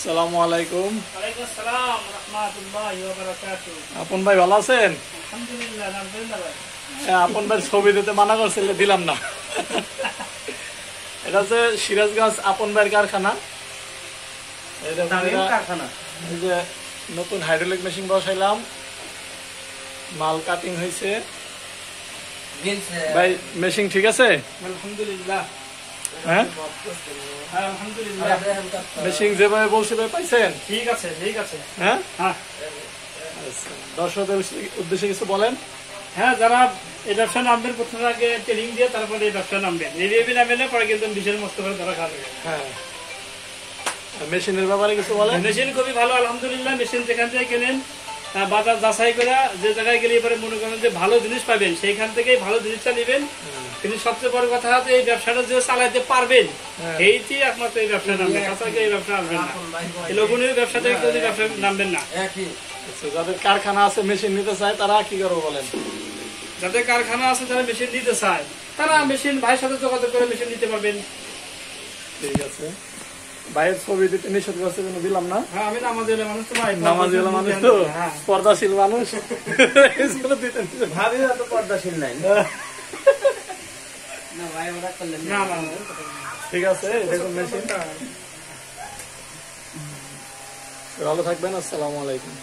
আসসালামু আলাইকুম। ওয়ালাইকুম আসসালাম রাহমাতুল্লাহি ওয়া বারাকাতুহু। আপন ভাই ভালো আছেন? আলহামদুলিল্লাহ, আলহামদুলিল্লাহ ভাই। আপন ভাই ছবি দিতে মানা করছিল, দিলাম না। এটা হচ্ছে সিরাজগঞ্জ আপন ভাইয়ের কারখানা। এই যে নতুন হাইড্রোলিক মেশিন বসাইলাম, মাল কাটিং হয়েছে। ভাই মেশিন ঠিক আছে? আলহামদুলিল্লাহ। হ্যাঁ, আলহামদুলিল্লাহ। মেশিন যেভাবে বলছে ভাই পাইছেন? ঠিক আছে, ঠিক আছে। হ্যাঁ, হ্যাঁ আচ্ছা, দর্শকদের উদ্দেশ্যে কিছু বলেন। হ্যাঁ, যারা এই ব্যবসা নামবেন প্রথমে আগে ট্রেনিং দিয়ে তারপরে এই ব্যবসা নামবেন। এই নামবেন না, পরে কিন্তু বিশেষ মস্ত করে ধরা খাবে। হ্যাঁ, মেশিনের ব্যাপারে কিছু বলেন। মেশিন খুবই ভালো, আলহামদুলিল্লাহ। মেশিন যেখান থেকে কেনেন বাজার যাচাই করে যে জায়গায় গেলে এবারে মনে করেন যে ভালো জিনিস পাবেন, সেইখান থেকেই ভালো জিনিসটা নেবেন। কিন্তু সবচেয়ে বড় কথা হচ্ছে এই ব্যবসাটা যে চালাইতে পারবেন এইটি একমাত্র এই ব্যবসা নামবেন, তাছাড়া এই ব্যবসা আসবেন না। এই লোভনীয় ব্যবসা থেকে কেউ ব্যবসা নামবেন না। যাদের কারখানা আছে মেশিন নিতে চায় তারা কি করবো বলেন? যাদের কারখানা আছে যারা মেশিন নিতে চায় তারা মেশিন ভাইয়ের সাথে যোগাযোগ করে মেশিন নিতে পারবেন। ঠিক আছে, ভাইয়ের ছবি দিতে নিষেধ করছে জন্য দিলাম না। হ্যাঁ, আমি নামাজি মানুষ তো ভাই, নামাজি মানুষ তো, পর্দাশীল মানুষ। ভাবি অত পর্দাশীল নাই। না না, ঠিক আছে, দেখুন মেশিন। ভালো থাকবেন, আসসালামু আলাইকুম।